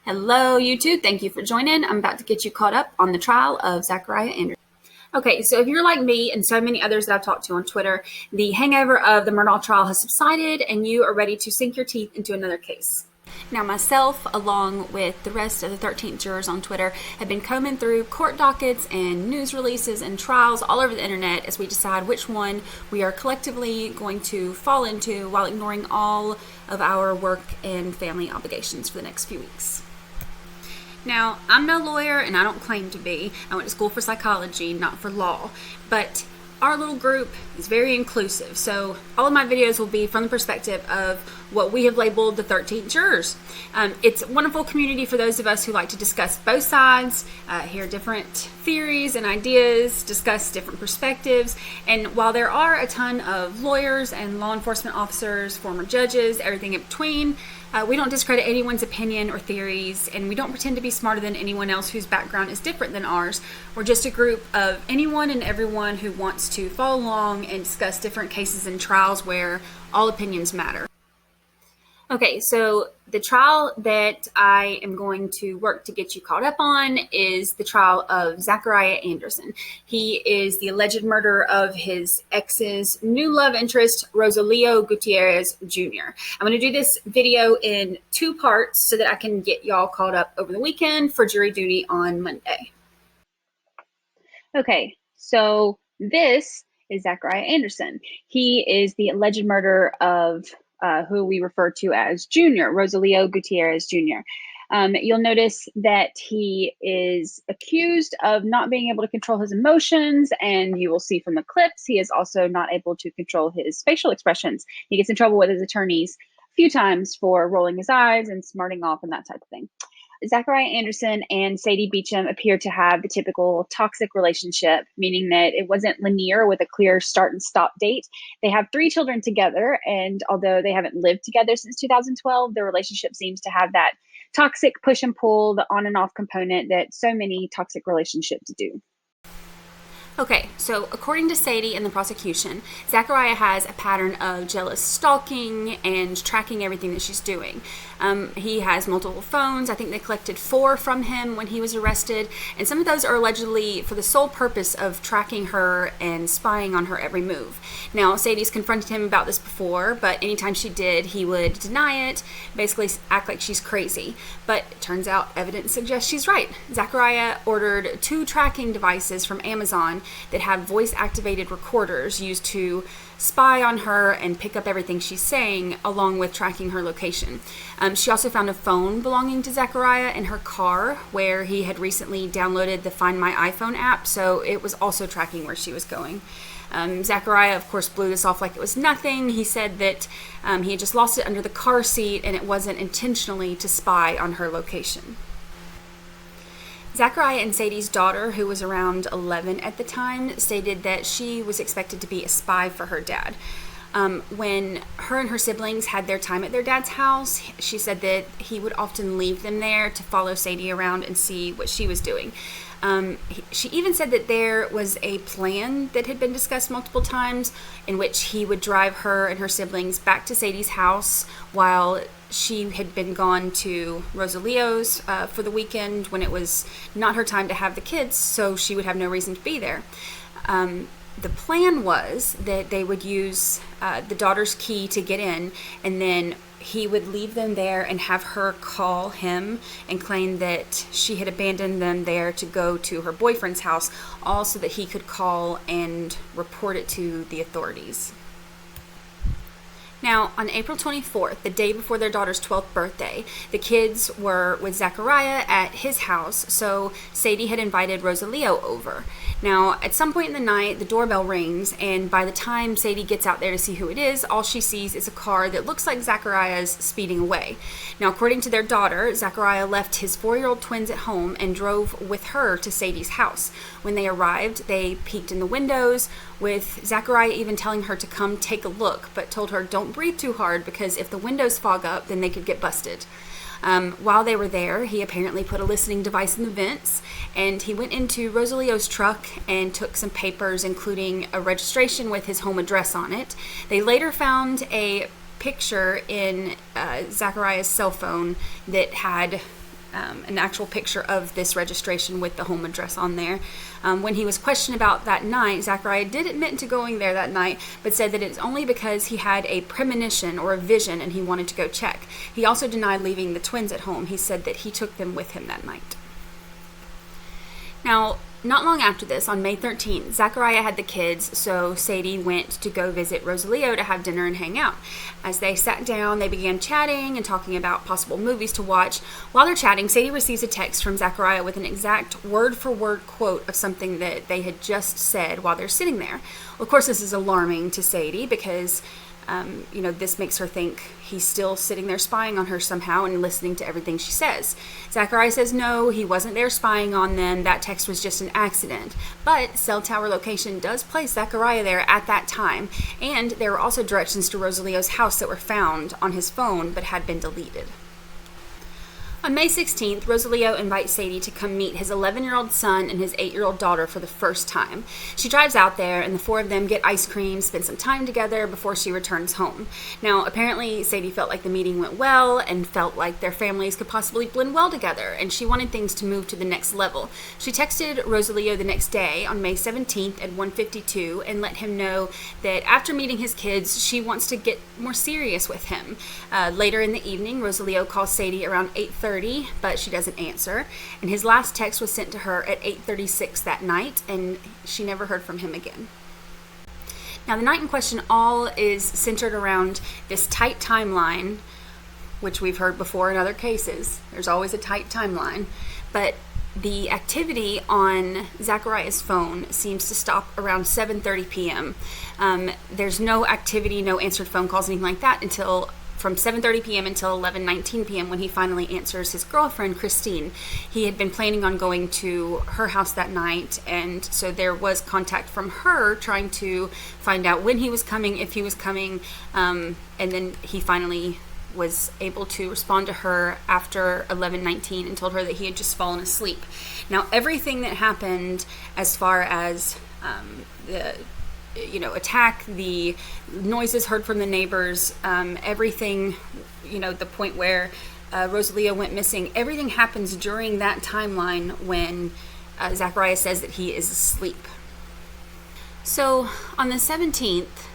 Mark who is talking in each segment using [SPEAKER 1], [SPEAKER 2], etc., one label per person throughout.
[SPEAKER 1] Hello, YouTube. Thank you for joining. I'm about to get you caught up on the trial of Zachariah Anderson. Okay, so if you're like me and so many others that I've talked to on Twitter, the hangover of the Murdaugh trial has subsided and you are ready to sink your teeth into another case. Now, myself, along with the rest of the 13 jurors on Twitter, have been combing through court dockets and news releases and trials all over the internet as we decide which one we are collectively going to fall into while ignoring all of our work and family obligations for the next few weeks. Now, I'm no lawyer and I don't claim to be. I went to school for psychology, not for law. But our little group is very inclusive. So all of my videos will be from the perspective of what we have labeled the 13 jurors. It's a wonderful community for those of us who like to discuss both sides, hear different theories and ideas, discuss different perspectives. And while there are a ton of lawyers and law enforcement officers, former judges, everything in between, we don't discredit anyone's opinion or theories, and we don't pretend to be smarter than anyone else whose background is different than ours. We're just a group of anyone and everyone who wants to follow along and discuss different cases and trials where all opinions matter. Okay, so the trial that I am going to work to get you caught up on is the trial of Zachariah Anderson. He is the alleged murderer of his ex's new love interest, Rosalio Gutierrez Jr. I'm going to do this video in two parts so that I can get y'all caught up over the weekend for jury duty on Monday. Okay, so this is Zachariah Anderson. He is the alleged murderer of who we refer to as Junior, Rosalio Gutierrez Jr. You'll notice that he is accused of not being able to control his emotions, and you will see from the clips, he is also not able to control his facial expressions. He gets in trouble with his attorneys a few times for rolling his eyes and smarting off and that type of thing. Zachariah Anderson and Sadie Beecham appear to have the typical toxic relationship, meaning that it wasn't linear with a clear start and stop date. They have 3 children together, and although they haven't lived together since 2012, their relationship seems to have that toxic push and pull, the on and off component that so many toxic relationships do. Okay, so according to Sadie and the prosecution, Zachariah has a pattern of jealous stalking and tracking everything that she's doing. He has multiple phones. I think they collected 4 from him when he was arrested, and some of those are allegedly for the sole purpose of tracking her and spying on her every move. Now, Sadie's confronted him about this before, but anytime she did, he would deny it, basically act like she's crazy. But it turns out evidence suggests she's right. Zachariah ordered 2 tracking devices from Amazon that have voice-activated recorders used to spy on her and pick up everything she's saying, along with tracking her location. She also found a phone belonging to Zachariah in her car, where he had recently downloaded the Find My iPhone app, so it was also tracking where she was going. Zachariah, of course, blew this off like it was nothing. He said that he had just lost it under the car seat and it wasn't intentionally to spy on her location. Zachariah and Sadie's daughter, who was around 11 at the time, stated that she was expected to be a spy for her dad. When her and her siblings had their time at their dad's house, she said that he would often leave them there to follow Sadie around and see what she was doing. She even said that there was a plan that had been discussed multiple times in which he would drive her and her siblings back to Sadie's house while she had been gone to Rosalio's for the weekend when it was not her time to have the kids, so she would have no reason to be there. The plan was that they would use the daughter's key to get in, and then he would leave them there and have her call him and claim that she had abandoned them there to go to her boyfriend's house, all so that he could call and report it to the authorities. Now, on April 24th, the day before their daughter's 12th birthday, the kids were with Zachariah at his house, so Sadie had invited Rosalio over. Now, at some point in the night, the doorbell rings, and by the time Sadie gets out there to see who it is, all she sees is a car that looks like Zachariah's speeding away. Now, according to their daughter, Zachariah left his 4-year-old twins at home and drove with her to Sadie's house. When they arrived, they peeked in the windows, with Zachariah even telling her to come take a look, but told her don't breathe too hard because if the windows fog up, then they could get busted. While they were there, he apparently put a listening device in the vents, and he went into Rosalio's truck and took some papers, including a registration with his home address on it. They later found a picture in Zachariah's cell phone that had
[SPEAKER 2] an actual picture of this registration with the home address on there. When he was questioned about that night, Zachariah did admit to going there that night, but said that it's only because he had a premonition or a vision and he wanted to go check. He also denied leaving the twins at home. He said that he took them with him that night. Now, not long after this, on May 13th, Zachariah had the kids, so Sadie went to go visit Rosalio to have dinner and hang out. As they sat down, they began chatting and talking about possible movies to watch. While they're chatting, Sadie receives a text from Zachariah with an exact word-for-word quote of something that they had just said while they're sitting there. Well, of course, this is alarming to Sadie because this makes her think he's still sitting there spying on her somehow and listening to everything she says. Zachariah says no, he wasn't there spying on them. That text was just an accident. But cell tower location does place Zachariah there at that time, and there were also directions to Rosalio's house that were found on his phone but had been deleted. On May 16th, Rosalio invites Sadie to come meet his 11-year-old son and his 8-year-old daughter for the first time. She drives out there, and the four of them get ice cream, spend some time together before she returns home. Now, apparently, Sadie felt like the meeting went well and felt like their families could possibly blend well together, and she wanted things to move to the next level. She texted Rosalio the next day, on May 17th at 1:52, and let him know that after meeting his kids, she wants to get more serious with him. Later in the evening, Rosalio calls Sadie around 8:30, but she doesn't answer, and his last text was sent to her at 8:36 that night, and she never heard from him again. Now, the night in question all is centered around this tight timeline, which we've heard before in other cases. There's always a tight timeline, but the activity on Zachariah's phone seems to stop around 7:30 p.m. There's no activity, no answered phone calls, anything like that until from 7:30 p.m. until 11:19 p.m. when he finally answers his girlfriend, Christine. He had been planning on going to her house that night, and so there was contact from her trying to find out when he was coming, if he was coming, and then he finally was able to respond to her after 11:19 and told her that he had just fallen asleep. Now, everything that happened as far as the attack, the noises heard from the neighbors, everything, the point where Rosalio went missing, everything happens during that timeline when Zachariah says that he is asleep. So on the 17th,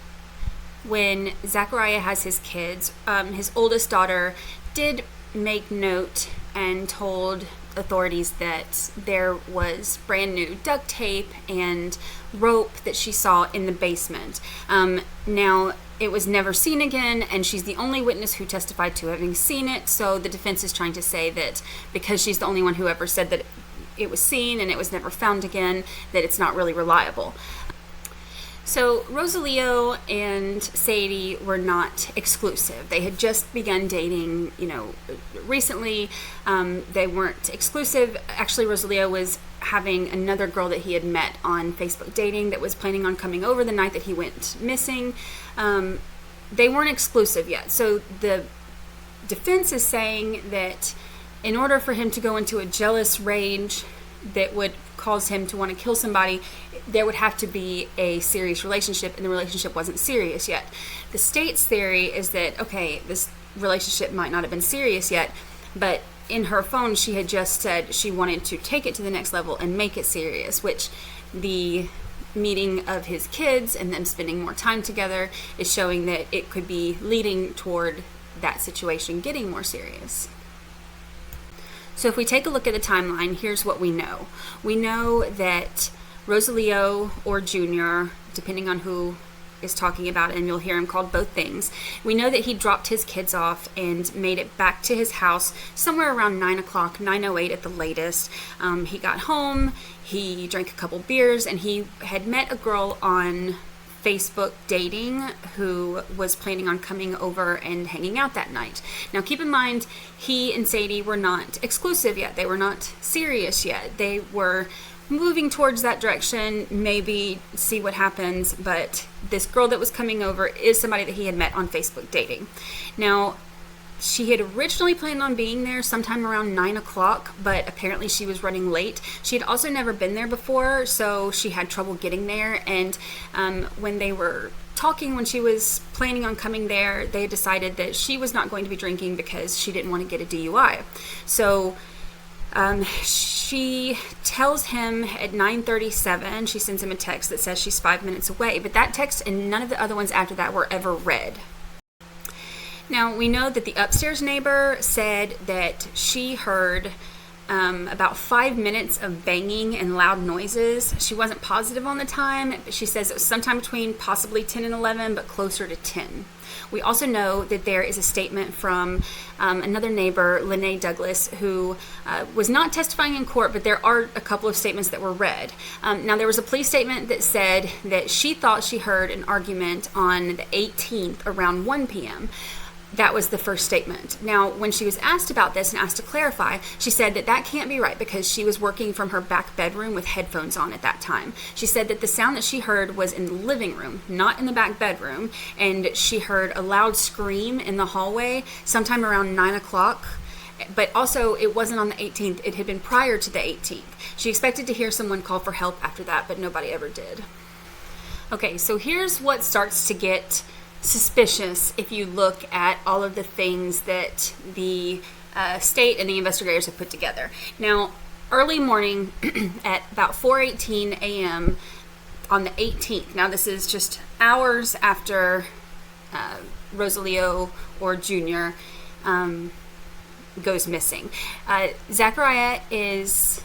[SPEAKER 2] when Zachariah has his kids, his oldest daughter did make note and told authorities that there was brand new duct tape and rope that she saw in the basement. Now, it was never seen again, and she's the only witness who testified to having seen it, so the defense is trying to say that because she's the only one who ever said that it was seen and it was never found again, that it's not really reliable. So Rosalio and Sadie were not exclusive. They had just begun dating, recently. They weren't exclusive. Actually, Rosalio was having another girl that he had met on Facebook dating that was planning on coming over the night that he went missing. They weren't exclusive yet. So the defense is saying that in order for him to go into a jealous rage that would cause him to want to kill somebody, there would have to be a serious relationship, and the relationship wasn't serious yet. The state's theory is that, okay, this relationship might not have been serious yet, but in her phone she had just said she wanted to take it to the next level and make it serious, which the meeting of his kids and them spending more time together is showing that it could be leading toward that situation getting more serious. So if we take a look at the timeline, here's what we know. We know that Rosalio or Junior, depending on who is talking about it, and you'll hear him called both things. We know that he dropped his kids off and made it back to his house somewhere around 9 o'clock, 9:08 at the latest. He got home, he drank a couple beers, and he had met a girl on Facebook dating who was planning on coming over and hanging out that night. Now keep in mind, he and Sadie were not exclusive yet. They were not serious yet. They were moving towards that direction, maybe see what happens, but this girl that was coming over is somebody that he had met on Facebook dating. Now, she had originally planned on being there sometime around 9 o'clock, but apparently she was running late. She had also never been there before, so she had trouble getting there, and when they were talking, when she was planning on coming there, they decided that she was not going to be drinking because she didn't want to get a DUI. So She tells him at 9:37, she sends him a text that says she's 5 minutes away, but that text and none of the other ones after that were ever read. Now, we know that the upstairs neighbor said that she heard about 5 minutes of banging and loud noises. She wasn't positive on the time, but she says it was sometime between possibly 10 and 11, but closer to 10. We also know that there is a statement from another neighbor, Lene Douglas, who was not testifying in court, but there are a couple of statements that were read. Now, there was a police statement that said that she thought she heard an argument on the 18th around 1 p.m., That was the first statement. Now, when she was asked about this and asked to clarify, she said that that can't be right because she was working from her back bedroom with headphones on at that time. She said that the sound that she heard was in the living room, not in the back bedroom, and she heard a loud scream in the hallway sometime around 9 o'clock. But also, it wasn't on the 18th. It had been prior to the 18th. She expected to hear someone call for help after that, but nobody ever did. Okay, so here's what starts to get suspicious if you look at all of the things that the state and the investigators have put together. Now, early morning at about 4:18 a.m. on the 18th. Now, this is just hours after Rosalio or Jr. Goes missing. Zachariah is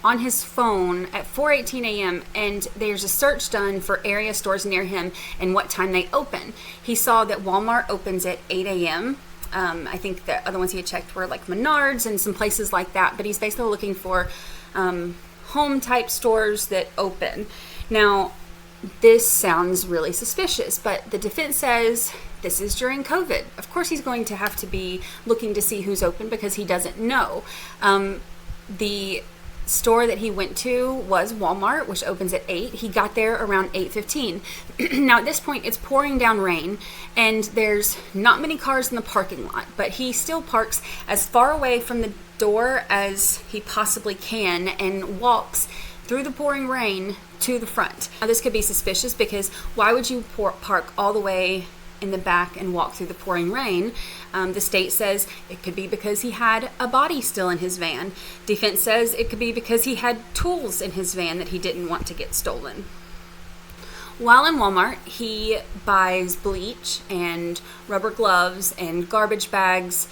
[SPEAKER 2] on his phone at 4:18 a.m. and there's a search done for area stores near him and what time they open. He saw that Walmart opens at 8 a.m. I think the other ones he had checked were like Menards and some places like that, but he's basically looking for home type stores that open. Now, this sounds really suspicious, but the defense says this is during COVID. Of course he's going to have to be looking to see who's open because he doesn't know. The store that he went to was Walmart, which opens at 8. He got there around 8:15. Now, at this point, it's pouring down rain, and there's not many cars in the parking lot, but he still parks as far away from the door as he possibly can and walks through the pouring rain to the front. Now, this could be suspicious because why would you park all the way in the back and walk through the pouring rain? The state says it could be because he had a body still in his van. Defense says it could be because he had tools in his van that he didn't want to get stolen. While in Walmart, he buys bleach and rubber gloves and garbage bags,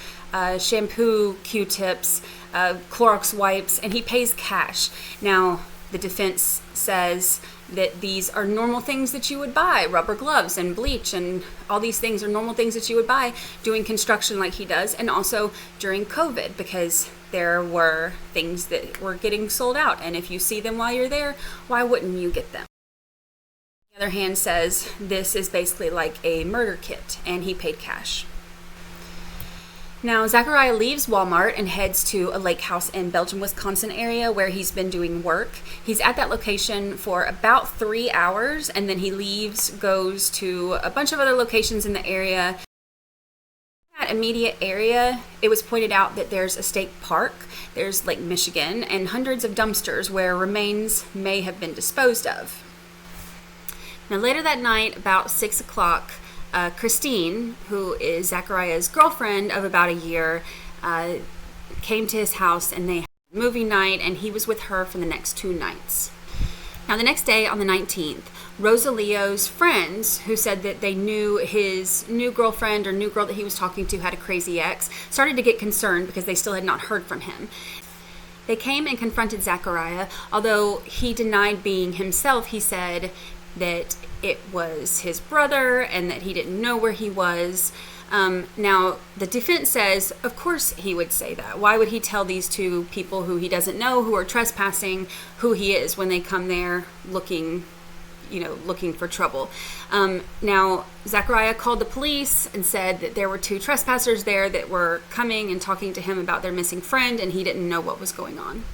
[SPEAKER 2] shampoo, Q-tips, Clorox wipes, and he pays cash. Now, the defense says that these are normal things that you would buy. Rubber gloves and bleach and all these things are normal things that you would buy doing construction like he does, and also during COVID because there were things that were getting sold out, and if you see them while you're there, why wouldn't you get them? The other hand says this is basically like a murder kit, and he paid cash. Now, Zachariah leaves Walmart and heads to a lake house in Belgium, Wisconsin area where he's been doing work. He's at that location for about 3 hours, and then he leaves, goes to a bunch of other locations in the area. In that immediate area, it was pointed out that there's a state park, there's Lake Michigan, and hundreds of dumpsters where remains may have been disposed of. Now, later that night, about 6 o'clock, Christine, who is Zachariah's girlfriend of about a year, came to his house and they had a movie night, and he was with her for the next 2 nights. Now, the next day on the 19th, Rosalio's friends, who said that they knew his new girlfriend or new girl that he was talking to had a crazy ex, started to get concerned because they still had not heard from him. They came and confronted Zachariah. Although he denied being himself, he said that it was his brother and that he didn't know where he was. Now, the defense says, of course he would say that. Why would he tell these two people who he doesn't know, who are trespassing, who he is when they come there looking for trouble? Now, Zachariah called the police and said that there were 2 trespassers there that were coming and talking to him about their missing friend, and he didn't know what was going on.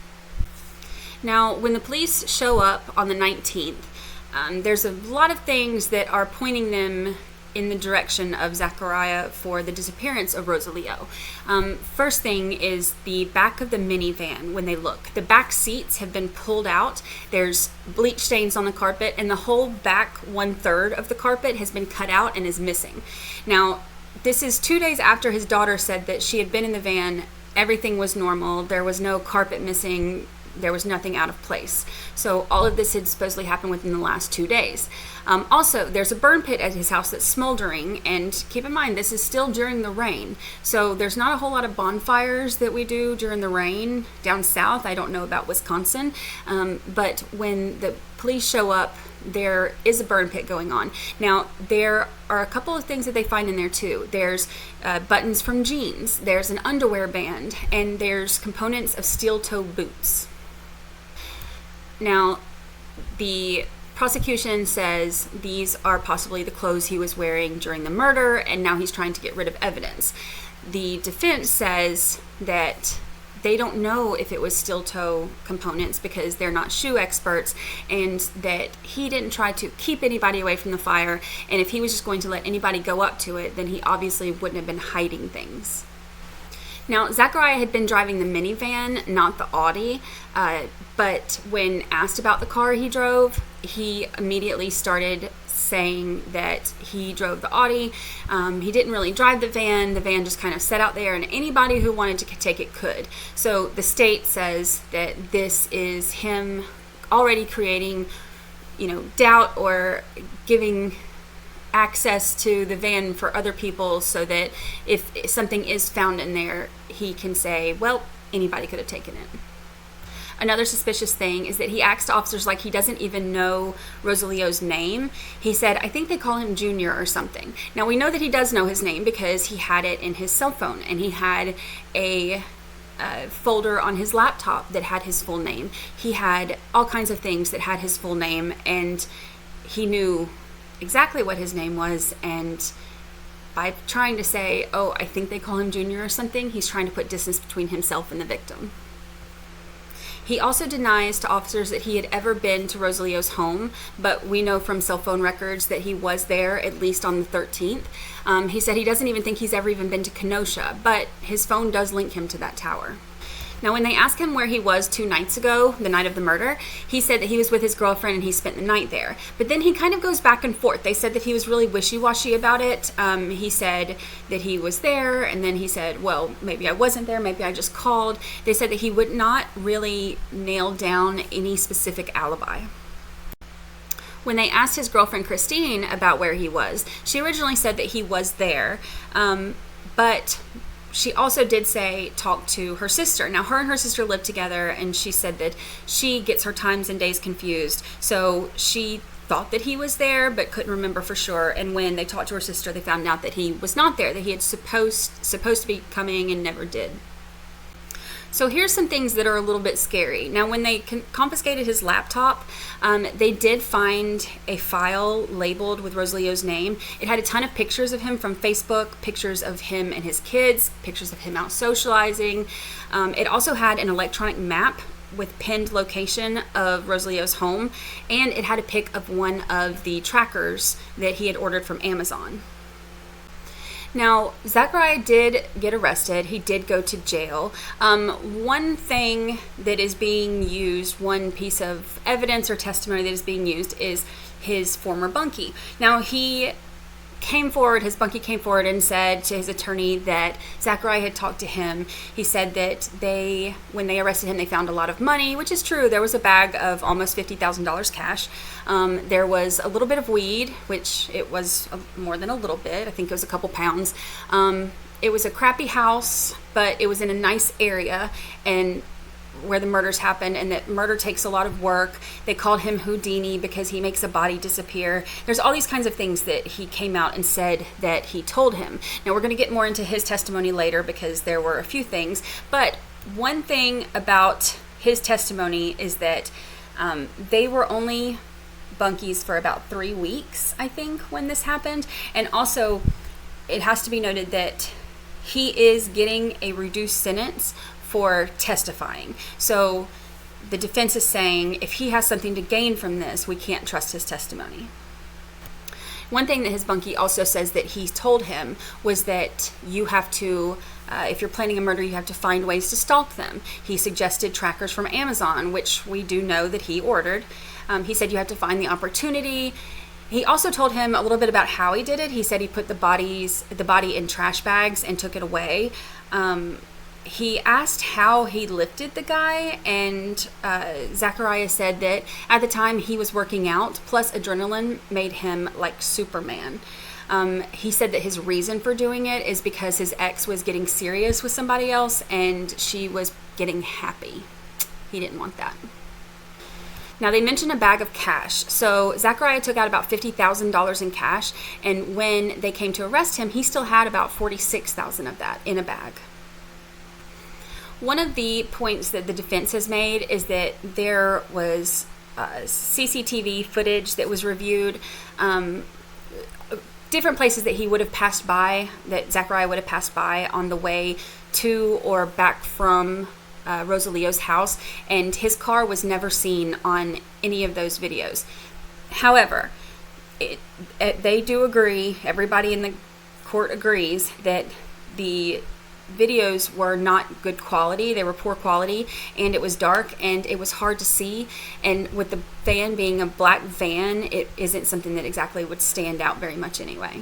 [SPEAKER 2] Now, when the police show up on the 19th, there's a lot of things that are pointing them in the direction of Zachariah for the disappearance of Rosalio. First thing is the back of the minivan. When they look, the back seats have been pulled out. There's bleach stains on the carpet, and the whole back 1/3 of the carpet has been cut out and is missing. Now, this is 2 days after his daughter said that she had been in the van everything was normal. There was no carpet missing. There was nothing out of place. So all of this had supposedly happened within the last 2 days. Also, there's a burn pit at his house that's smoldering, and keep in mind, this is still during the rain. So there's not a whole lot of bonfires that we do during the rain down south. I don't know about Wisconsin, but when the police show up, there is a burn pit going on. Now, there are a couple of things that they find in there too. There's buttons from jeans, there's an underwear band, and there's components of steel-toe boots. Now, the prosecution says these are possibly the clothes he was wearing during the murder, and now he's trying to get rid of evidence. The defense says that they don't know if it was steel-toe components because they're not shoe experts, and that he didn't try to keep anybody away from the fire, and if he was just going to let anybody go up to it, then he obviously wouldn't have been hiding things. Now, Zachariah had been driving the minivan, not the Audi, but when asked about the car he drove, he immediately started saying that he drove the Audi. He didn't really drive the van. The van just kind of sat out there, and anybody who wanted to take it could. So the state says that this is him already creating, doubt or giving access to the van for other people, so that if something is found in there, he can say, well, anybody could have taken it. Another suspicious thing is that he asked officers like he doesn't even know Rosalio's name. He said, I think they call him Junior or something. Now, we know that he does know his name because he had it in his cell phone, and he had a folder on his laptop that had his full name. He had all kinds of things that had his full name, and he knew exactly what his name was. And by trying to say, oh, I think they call him Junior or something, he's trying to put distance between himself and the victim. He also denies to officers that he had ever been to Rosalio's home, but we know from cell phone records that he was there at least on the 13th. He said he doesn't even think he's ever even been to Kenosha, but his phone does link him to that tower. Now, when they asked him where he was 2 nights ago, the night of the murder, he said that he was with his girlfriend and he spent the night there. But then he kind of goes back and forth. They said that he was really wishy-washy about it. He said that he was there, and then he said, well, maybe I wasn't there, maybe I just called. They said that he would not really nail down any specific alibi. When they asked his girlfriend Christine about where he was, she originally said that he was there, but she also did say talk to her sister. Now, her and her sister live together, and she said that she gets her times and days confused. So she thought that he was there, but couldn't remember for sure. And when they talked to her sister, they found out that he was not there, that he had supposed to be coming and never did. So here's some things that are a little bit scary. Now, when they confiscated his laptop, they did find a file labeled with Rosalio's name. It had a ton of pictures of him from Facebook, pictures of him and his kids, pictures of him out socializing. It also had an electronic map with pinned location of Rosalio's home, and it had a pic of one of the trackers that he had ordered from Amazon. Now, Zachariah did get arrested. He did go to jail. One thing that is being used, one piece of evidence or testimony that is being used, is his former bunkie. Now, his bunkie came forward and said to his attorney that Zachariah had talked to him. He said that when they arrested him, they found a lot of money, which is true. There was a bag of almost $50,000 cash. There was a little bit of weed, which it was more than a little bit. I think it was a couple pounds. It was a crappy house, but it was in a nice area, and where the murders happened, and that murder takes a lot of work. They called him Houdini because he makes a body disappear. There's all these kinds of things that he came out and said that he told him. Now, we're going to get more into his testimony later because there were a few things, but one thing about his testimony is that they were only bunkies for about 3 weeks, I think, when this happened. And also, it has to be noted that he is getting a reduced sentence for testifying. So the defense is saying if he has something to gain from this, we can't trust his testimony. One thing that his bunkie also says that he told him was that you have to, if you're planning a murder, you have to find ways to stalk them. He suggested trackers from Amazon, which we do know that he ordered. He said you have to find the opportunity. He also told him a little bit about how he did it. He said he put the body in trash bags and took it away. he asked how he lifted the guy, and Zachariah said that at the time he was working out, plus adrenaline made him like Superman. He said that his reason for doing it is because his ex was getting serious with somebody else and she was getting happy. He didn't want that. Now, they mentioned a bag of cash. So Zachariah took out about $50,000 in cash, and when they came to arrest him, he still had about $46,000 of that in a bag. One of the points that the defense has made is that there was CCTV footage that was reviewed, different places that he would have passed by, that Zachariah would have passed by on the way to or back from Rosalio's house, and his car was never seen on any of those videos. However, they do agree, everybody in the court agrees, that the videos were not good quality. They were poor quality, and it was dark and it was hard to see, and with the van being a black van, it isn't something that exactly would stand out very much anyway.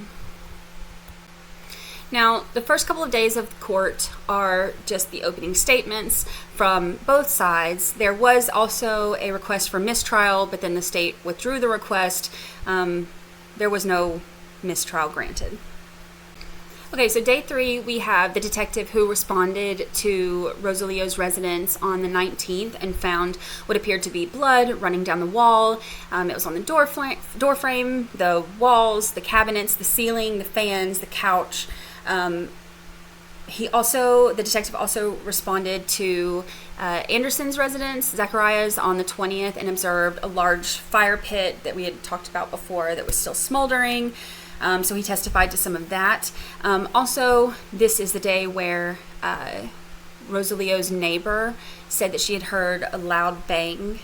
[SPEAKER 2] Now, the first couple of days of court are just the opening statements from both sides. There was also a request for mistrial, but then the state withdrew the request. There was no mistrial granted. Okay, so day 3, we have the detective who responded to Rosalio's residence on the 19th and found what appeared to be blood running down the wall. It was on the door frame, the walls, the cabinets, the ceiling, the fans, the couch. The detective also responded to Anderson's residence, Zachariah's, on the 20th, and observed a large fire pit that we had talked about before that was still smoldering. So he testified to some of that. Also, this is the day where Rosalio's neighbor said that she had heard a loud bang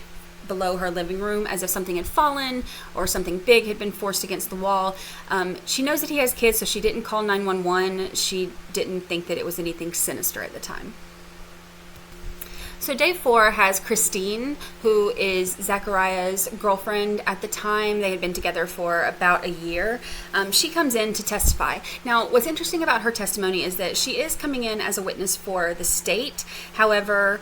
[SPEAKER 2] below her living room, as if something had fallen or something big had been forced against the wall. She knows that he has kids, so she didn't call 911. She didn't think that it was anything sinister at the time. So day 4 has Christine, who is Zachariah's girlfriend at the time. They had been together for about a year. She comes in to testify. Now, what's interesting about her testimony is that she is coming in as a witness for the state. However,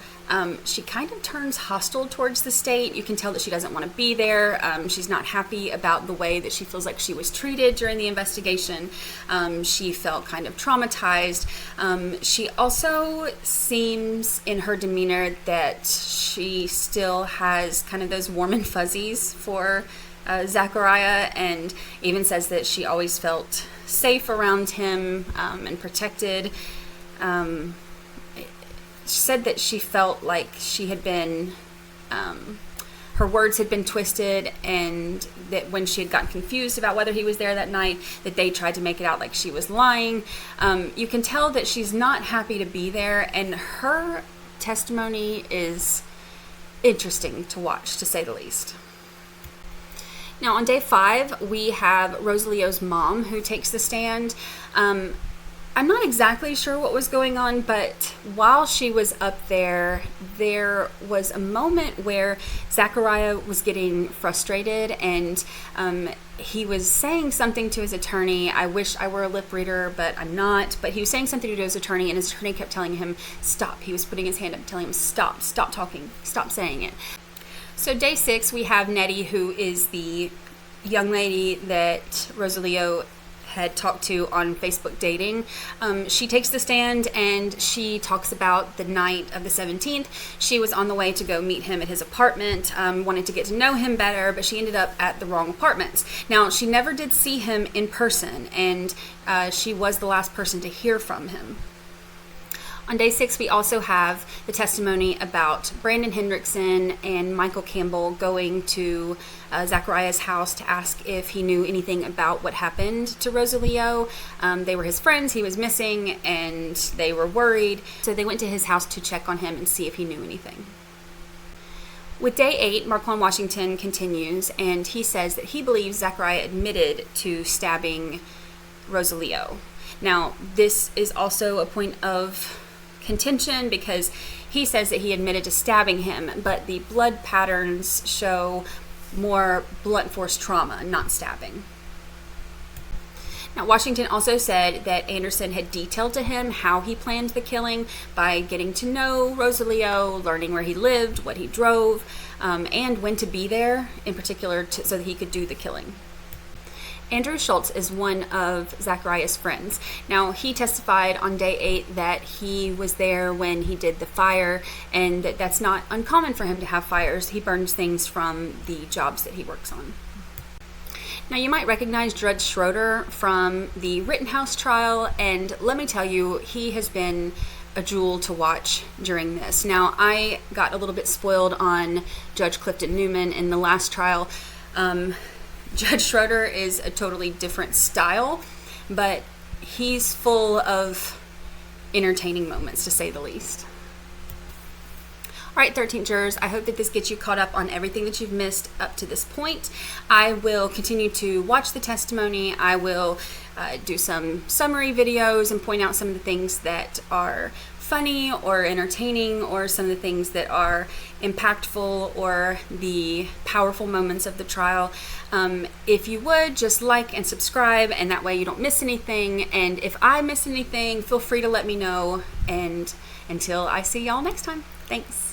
[SPEAKER 2] she kind of turns hostile towards the state. You can tell that she doesn't want to be there. She's not happy about the way that she feels like she was treated during the investigation. She felt kind of traumatized. She also seems in her demeanor that she still has kind of those warm and fuzzies for Zachariah, and even says that she always felt safe around him and protected. She said that she felt like she had been, her words had been twisted, and that when she had gotten confused about whether he was there that night, that they tried to make it out like she was lying. You can tell that she's not happy to be there, and her testimony is interesting to watch, to say the least. Now, on day 5, we have Rosalio's mom who takes the stand. I'm not exactly sure what was going on, but while she was up there was a moment where Zachariah was getting frustrated, and he was saying something to his attorney. I wish I were a lip reader, but I'm not. But he was saying something to his attorney, and his attorney kept telling him, stop. He was putting his hand up, telling him, stop talking, stop saying it. So day 6, we have Nettie, who is the young lady that Rosalio had talked to on Facebook dating. She takes the stand and she talks about the night of the 17th. She was on the way to go meet him at his apartment, wanted to get to know him better, but she ended up at the wrong apartment. Now, she never did see him in person, and she was the last person to hear from him. On day 6, we also have the testimony about Brandon Hendrickson and Michael Campbell going to Zachariah's house to ask if he knew anything about what happened to Rosalio. They were his friends, he was missing, and they were worried. So they went to his house to check on him and see if he knew anything. With day 8, Marquand Washington continues, and he says that he believes Zachariah admitted to stabbing Rosalio. Now, this is also a point of contention because he says that he admitted to stabbing him, but the blood patterns show more blunt force trauma, not stabbing. Now, Washington also said that Anderson had detailed to him how he planned the killing by getting to know Rosalio, learning where he lived, what he drove, and when to be there, in particular, so that he could do the killing. Andrew Schultz is one of Zachariah's friends. Now, he testified on day 8 that he was there when he did the fire, and that that's not uncommon for him to have fires. He burns things from the jobs that he works on. Now, you might recognize Judge Schroeder from the Rittenhouse trial, and let me tell you, he has been a jewel to watch during this. Now, I got a little bit spoiled on Judge Clifton Newman in the last trial. Judge Schroeder is a totally different style, but he's full of entertaining moments, to say the least. All right, 13 jurors, I hope that this gets you caught up on everything that you've missed up to this point. I will continue to watch the testimony. I will do some summary videos and point out some of the things that are funny or entertaining, or some of the things that are impactful or the powerful moments of the trial. If you would, just like and subscribe, and that way you don't miss anything. And if I miss anything, feel free to let me know. And until I see y'all next time, thanks.